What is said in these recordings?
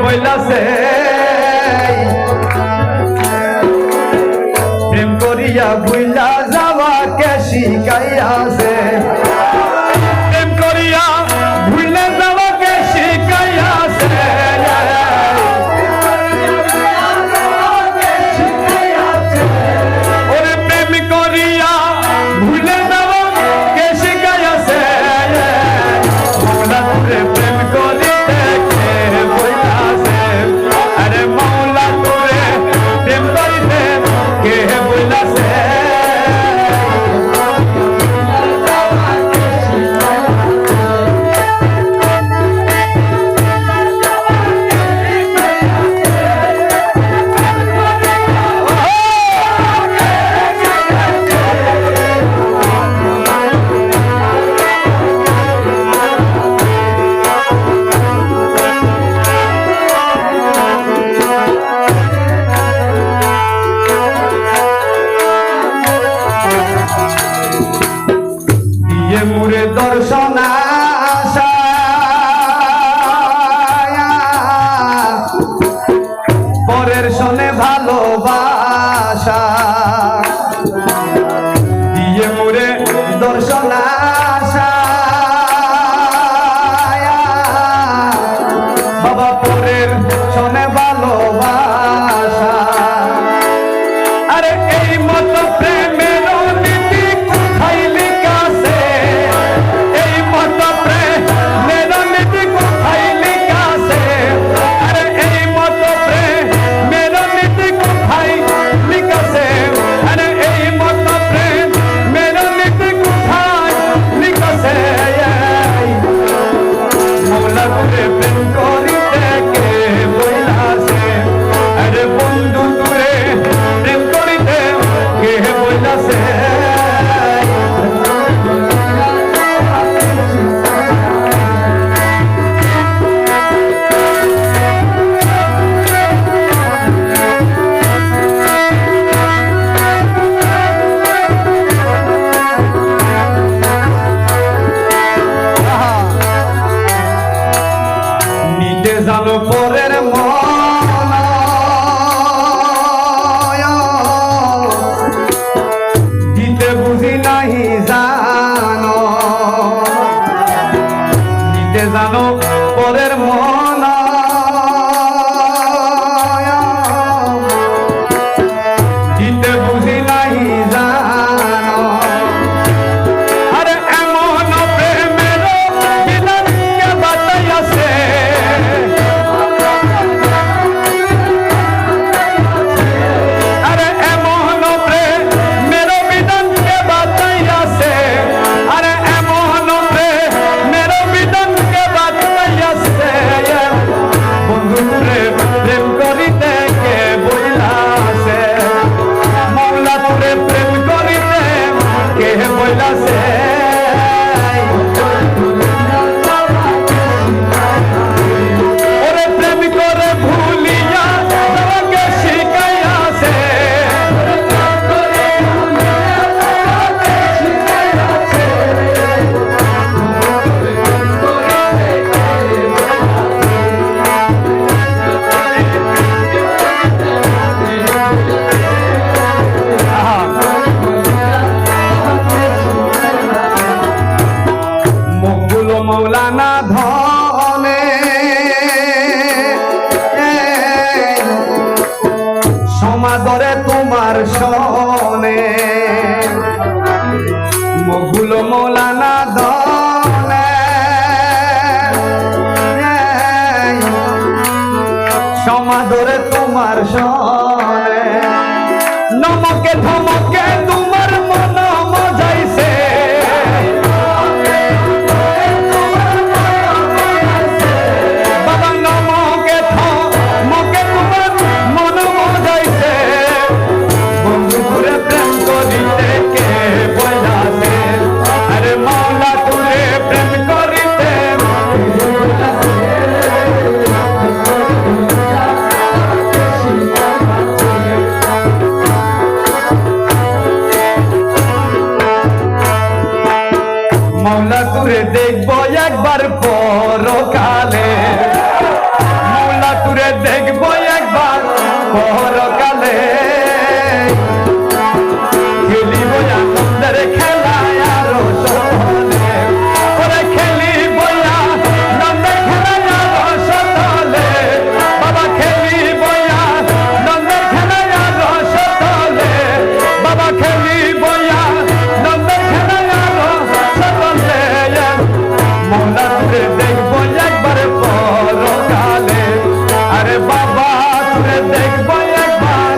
বইলাছে প্রেম করিয়া ভুইলা যাওয়া কে শিখাইয়াছে প্রেম করিয়া ভুইলা যাওয়া কে শিখাইয়াছে ওরে প্রেম করিয়া ভুইলা যাওয়া কে শিখাইয়াছে মৌলা তোরে প্রেম করিতে কে বইলাছে আরে মৌলা তোরে প্রেম করিতে কে বইলাছে মুরে দর্শন আশা পরের শোনে ভালোবাসা দিয়ে মুরে দর্শন আশা বাবা পরের শোনে ভালোবাসা আরে এই মতো প্রেমের নীতি কোথায় লিখাছে এই মতো প্রেমের নীতি কোথায় লিখাছে আরে এই মতো প্রেমের নীতি কোথায় লিখাছে আরে এই মতো প্রেমের নীতি কোথায় লিখাছে মৌলা তোরে প্রেম করিতে কে বইলাছে আরে বন্ধু তোরে প্রেম করিতে কে বইলাছে নিতে জানো পরের মন দিতে বুঝি নাহি জানো নিতে জানো পরের মন দিতে বুঝি নাহি জানো আরে এমন প্রেমের বিধান কে বাতাইয়াছে আরে এমন প্রেমের বিধান কে বাতাইয়াছে আরে এমন প্রেমের বিধান কে বাতাইয়াছে বন্ধু তোরে প্রেম করিতে কে বইলাছে মৌলা তোরে প্রেম করিতে কে বইলাছে ওরে প্রেম করে ভুলিয়া তোমাকে শিখাইয়াছে মকবুল মৌলানা ধনে সমাদরে তোমার শোনে মকবুল মৌলানা ধনে সমাদরে তোমার শোনে নমকে ধমকে তোমার মন মজাইছে বাবা নমকে ধমকে তোমার মন মজাইছে বন্ধু তোরে প্রেম করিতে কে বইলাছে আরে মৌলা তোরে প্রেম করিতে মৌলা তোরে দেখবো একবার পরকালে মৌলা তোরে কালে খেলিব আনন্দের খেলায় আরো সতলে ওরে খেলিব আনন্দের খেলায় আরো সতলে বাবা খেলিব আনন্দের খেলায় আরো সতলে বাবা খেলিব আনন্দের খেলায় আরো সতলে মৌলা তুরে দেখব একবার পরকালে আরে বাবা তুরে দেখব একবার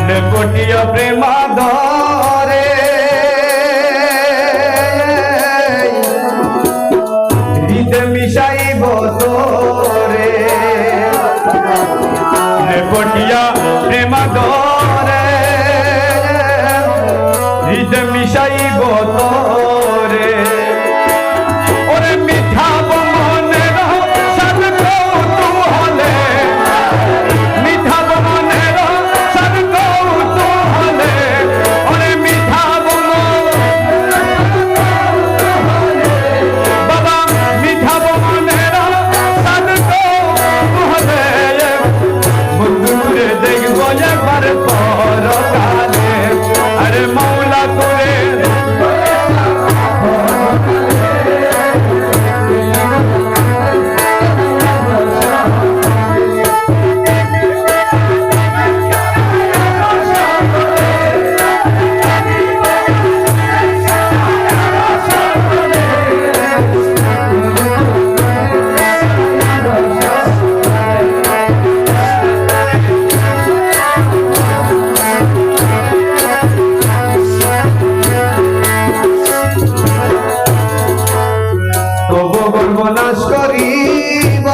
নেপটীয় প্রেমাধরে হৃদে মিশাইব তোরে নেপটীয় প্রেমাধরে হৃদে মিশাইব তোরে ওরে মিঠাব মনের সাদ কৌতূহলে মিঠাব মনের সাদ কৌতূহলে ওরে মিঠাব বাবা মিঠাব মনের সাদ কৌতূহলে বন্ধুরে দেখব একবার পরকালে আরে মৌলা করে তবু গর্বনাশ করিব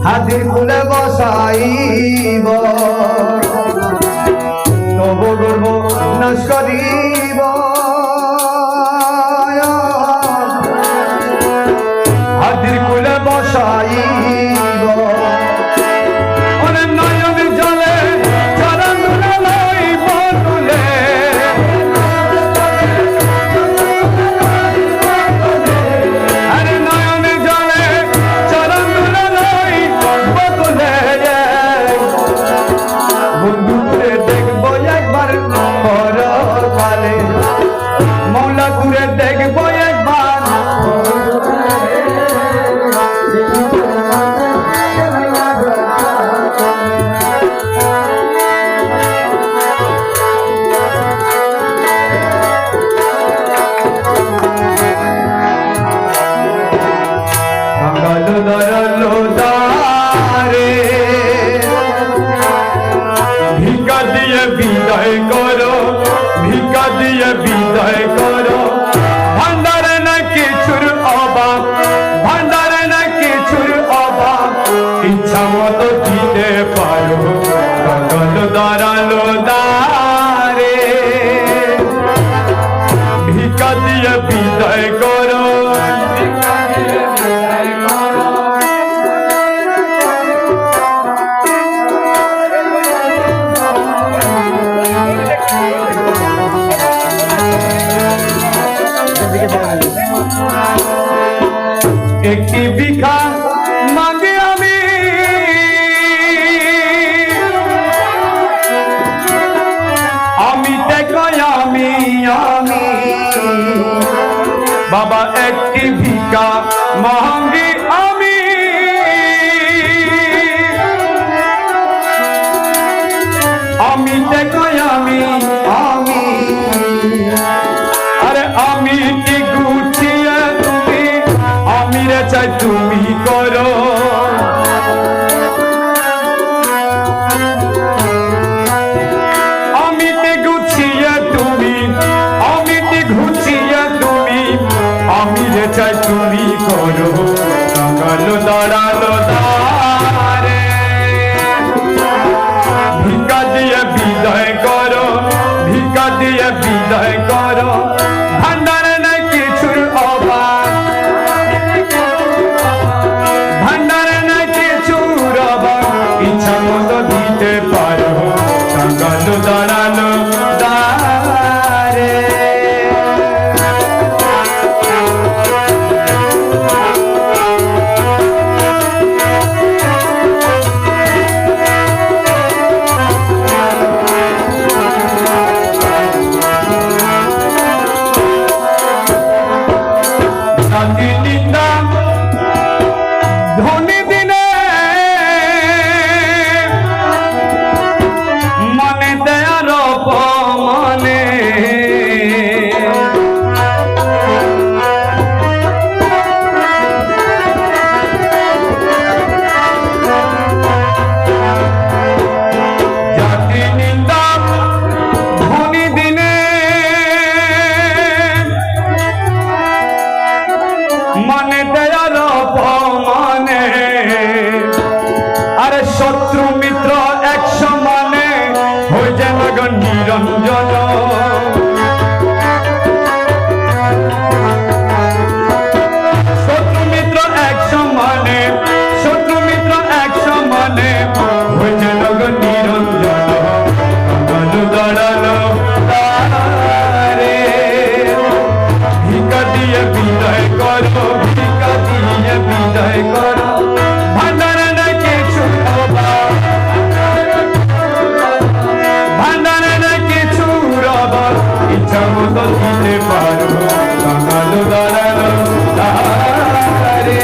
হাতির কুলে বসাইব তবু গর্ব নাশ করিব হাতির কুলে বসাইব ওরে নয়ন জলে চরণ দুলে লইব তুলে আরে নয়ন জলে চরণ দুলে লইব তুলে বন্ধু করে দেখব একবার পরকালে মৌলা করে দেখব একবার কাঙ্গাল দয়ালো দারে ভিক্ষা দিয়ে বিদায় করো ভিক্ষা দিয়ে বিদায় করো ভান্ডারে না কিছুর অভাব ভান্ডারে না কিছুর অভাব ইচ্ছা মতো দিতে পারো কাঙ্গাল দয়ালো দারে ভিক্ষা দিয়ে বিদায় করো একটি ভিক্ষা মাগে আমি আমি দেখাই আমি বাবা একটি ভিক্ষা মাঙ্গি আমি আমি দেখাই আমি আরে আমি কি গুছিয়ে তুমি আমি রে চাই তুমি করো আমি কি গুছিয়ে তুমি আমি কি ঘুচিয়ে তুমি আমি রে চাই তুমি করো দাঁড়ালো দ্বারে ভিক্ষা দিয়ে বিদায় করো ভিক্ষা দিয়ে বিদায় করো ভান্ডারে নাই কিছুর অভাব ভান্ডারে নাই কিছুর অভাব ইচ্ছা মতো দিতে পারো কাঙ্গাল দাঁড়ালো দ্বারে নিন্দা ধনী দিনে মনে দেয়ার অপমানে জাতি নিন্দা ধনী দিনে মনে দেয়ার অপমানে আরে শত্রু মিত্র এক সমানে হয়ে যেন নিরঞ্জন শত্রু মিত্র এক সমানে শত্রু মিত্র এক সমানে হয়ে যেন নিরঞ্জন দাঁড়ালো তারে ভিক্ষা দিয়ে বিদায় করো ভিক্ষা দিয়ে বিদায় করো ভান্ডারে নাই কিছু অভাব ভান্ডারে নাই কিছু অভাব ইচ্ছা মতো দিতে পারো কাঙ্গাল দাঁড়ালো তারে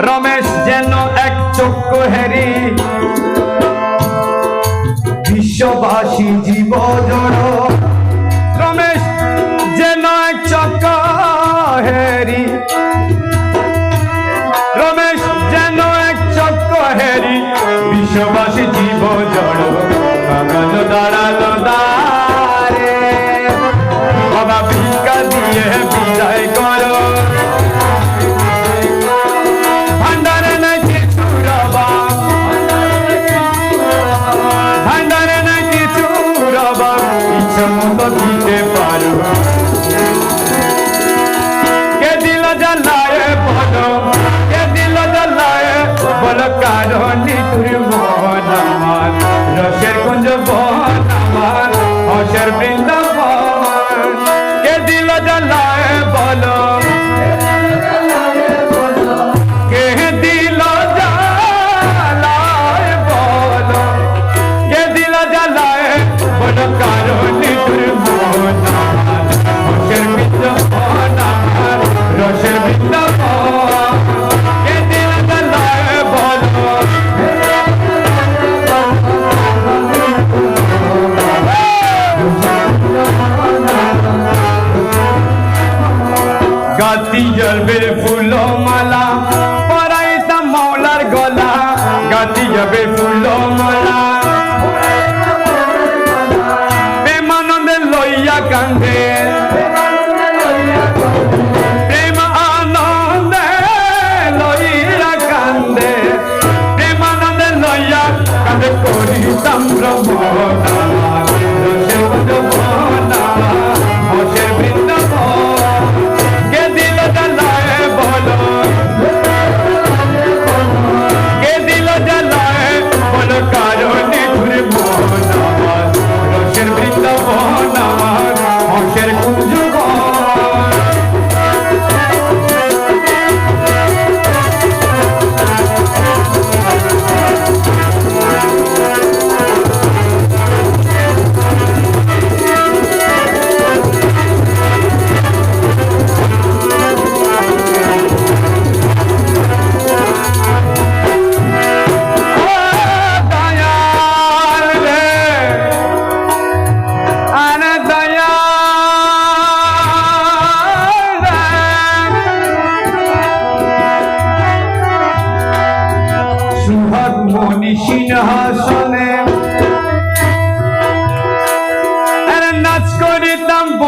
রমেশ যেন এক চক্ষু হেরি বিশ্ববাসী জীব জড় রমেশ যেন এক চক্ষু হেরি রমেশ যেন এক চক্ষু হেরি বিশ্ববাসী জীব জড় কাঙ্গাল দাঁড়ালো দ্বারে বাবা ভিক্ষা দিয়ে বিদায় করো ভান্ডারে নাই কিছু অভাব ইচ্ছা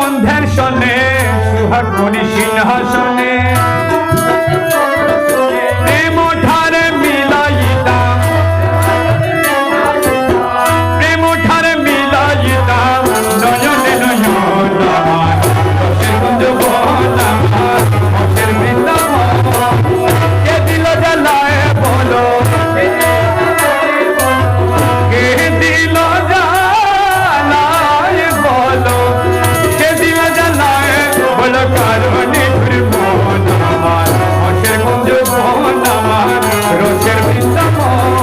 বন্ধের শোনে সুহাগ মনি সিংহাসনে প্রেম ঠারে মিলাইতাম প্রেম ঠারে মিলাইতাম নয়নে নয়ন আমার রসের কুঞ্জ বন আমার মঠের বৃন্দাবন কে দিল জ্বালায় বলো কে দিল জ্বালায় বলো কে দিল জ্বালায় বলো কারণে ঘুরবো আমার মঠের কুঞ্জ বন আমার রসের বৃন্দাবন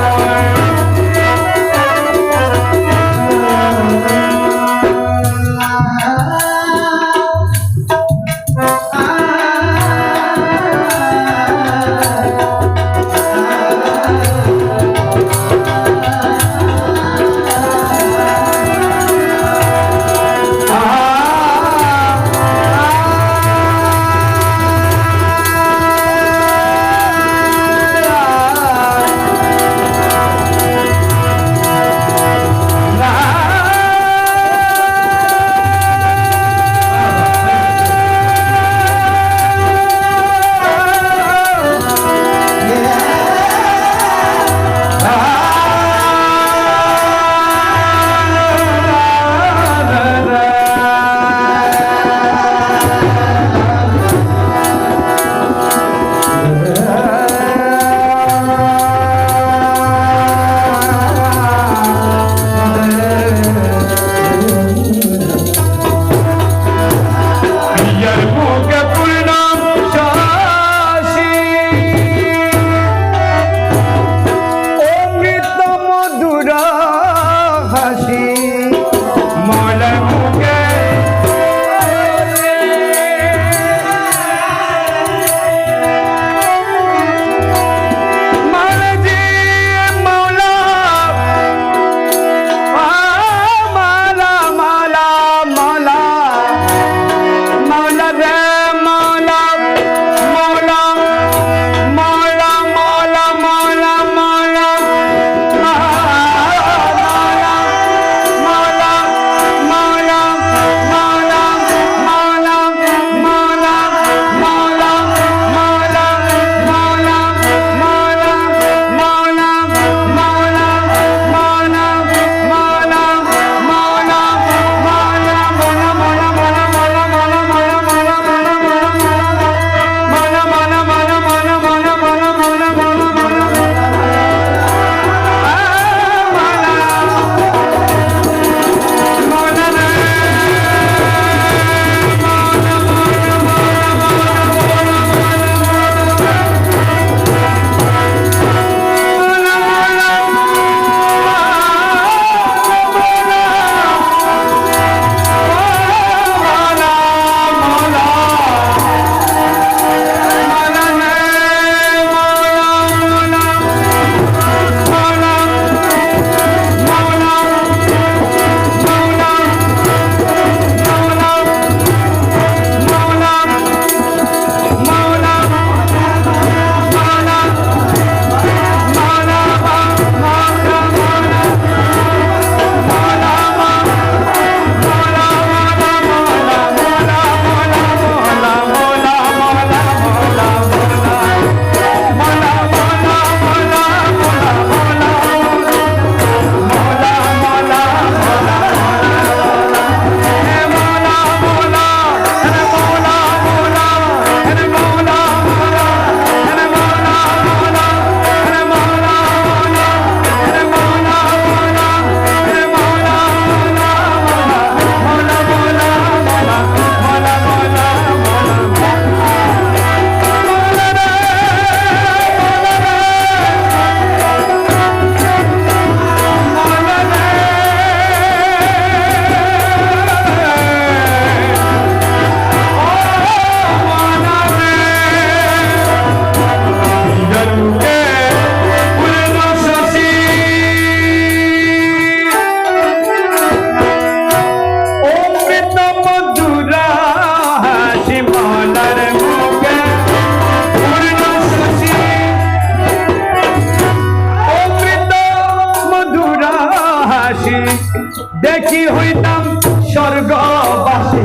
দেখি হইতাম স্বর্গবাসী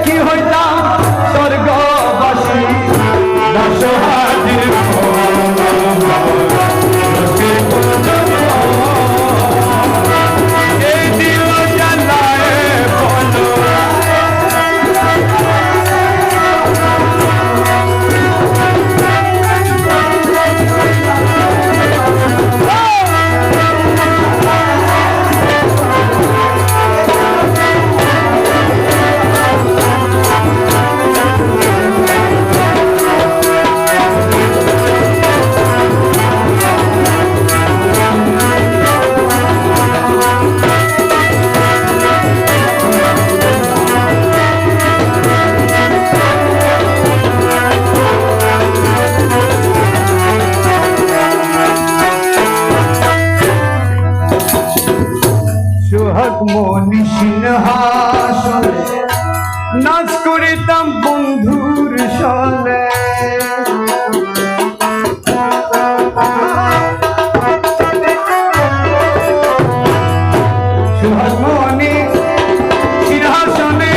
কি হইতাম স্বর্গবাসী দাসহাজির এই দিল জানায় বলো সোহাগ মনি সিংহাসনে নাচ করিতাম বন্ধুর সনে সোহাগ মনি সিংহাসনে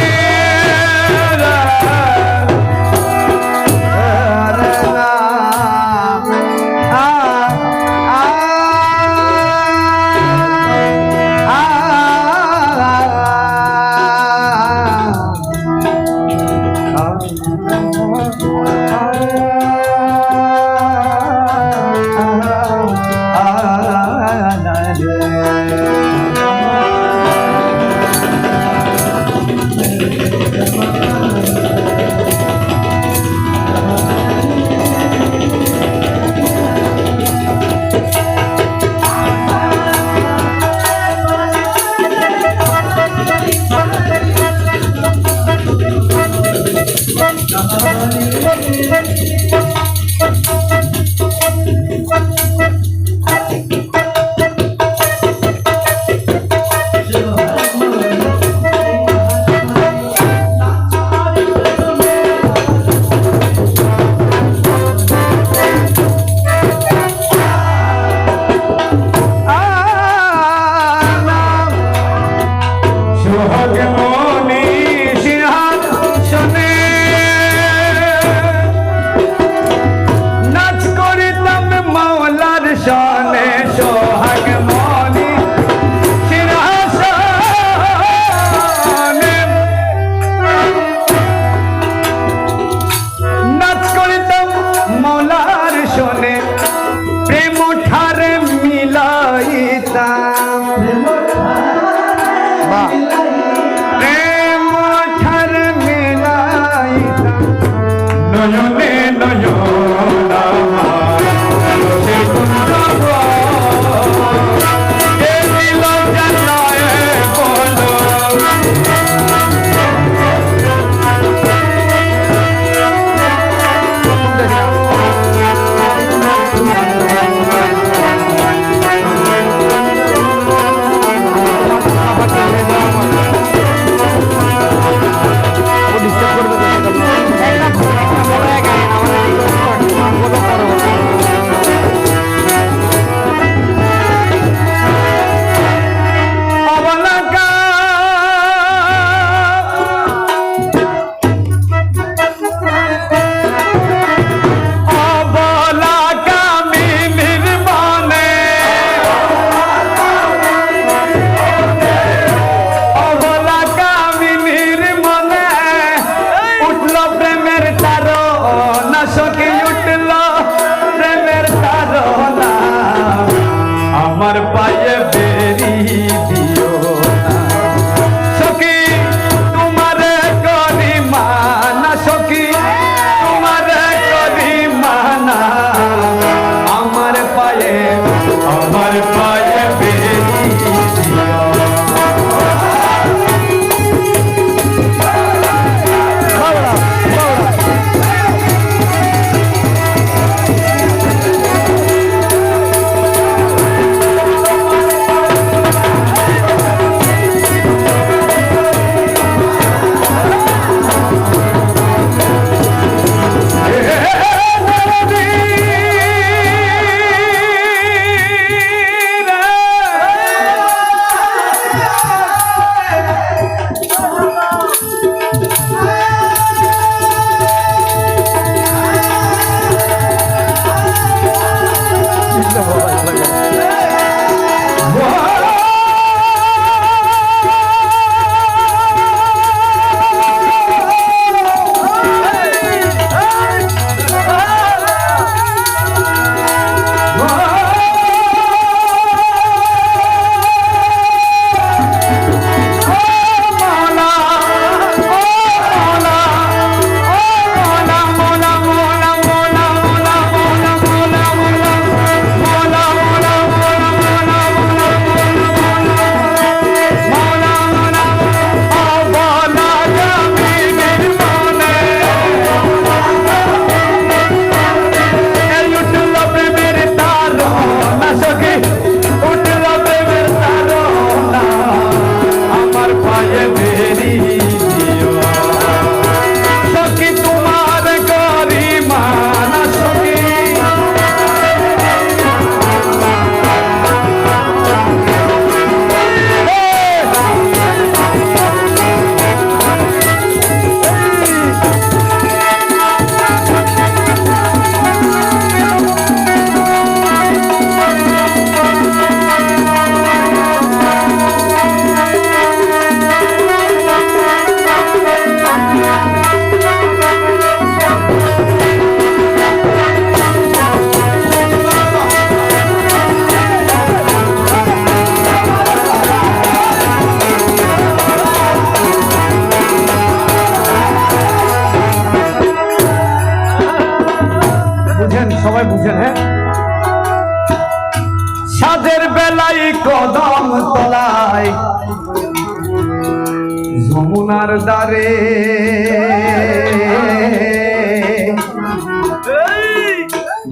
যমুনার দ্বারে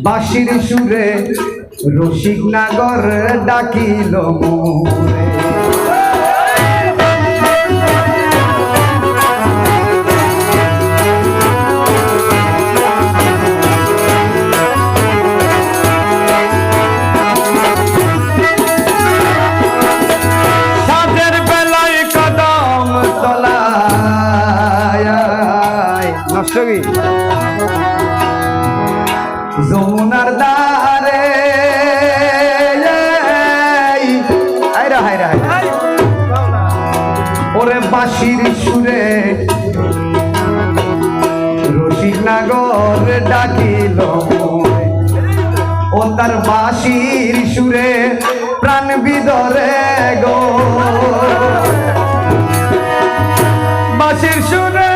বাঁশির সুরে রসিক নাগর ডাকিল মোরে। সাঁঝের বেলায় কদম তলায় নষ্ট কি যমুনার দ্বারে ওরে বাঁশির সুরে রসিক নাগর ডাকিল ও তার বাঁশির সুরে প্রাণ বিদরে গো বাঁশির সুরে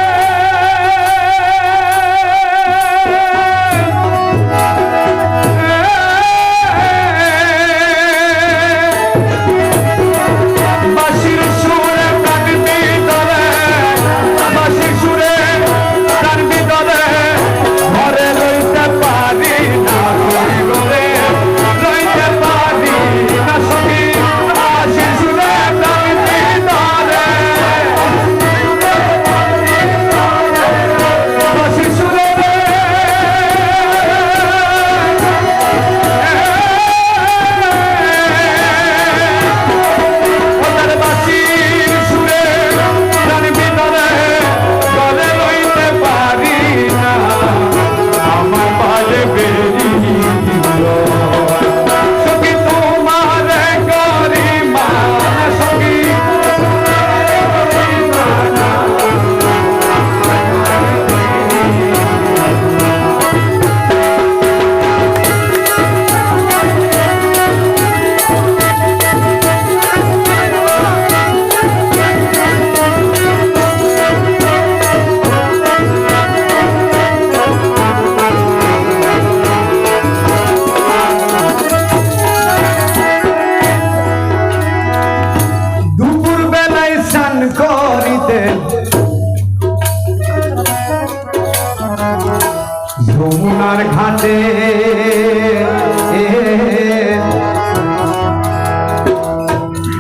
যমুনার ঘাটে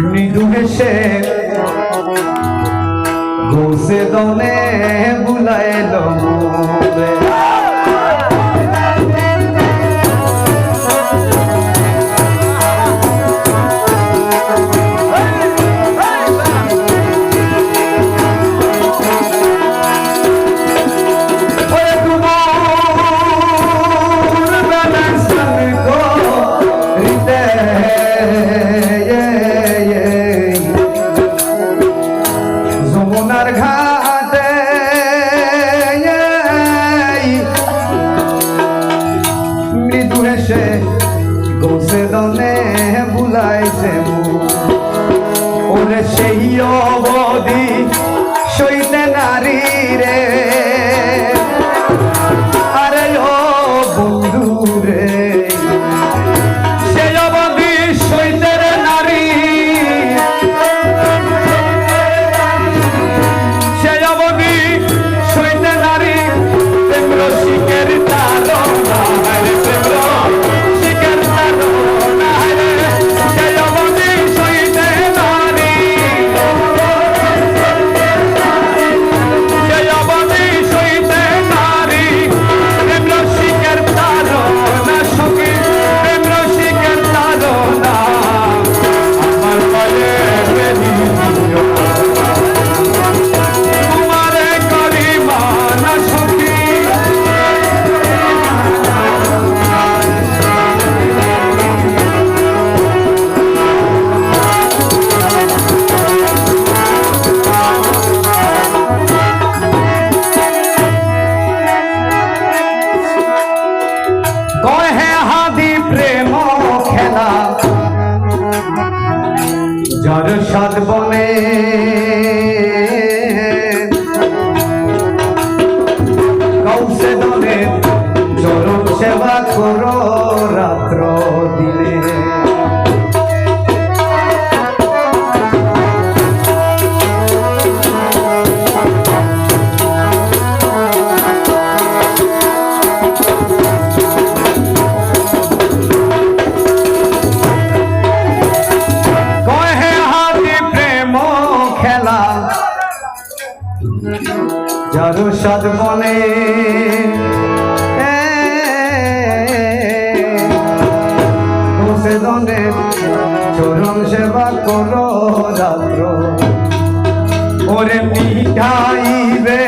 মৃদু হেসে ঘোষে দনে বুলাইল মোরে। যমুনার ঘাটে মৃদু হেসে গোসে দনে বুলাইছে ওরে সেই অবধি সইতে নারী রে আরে ও বন্ধু রে সেই অবধি সইতে নারী যার সাত বনে কৌশে দনে চরণ সেবা করো রাত্র দিনে। যার সাদ বনে দনের চরণ সেবা করো রাত্র ওরে মিঠাইবে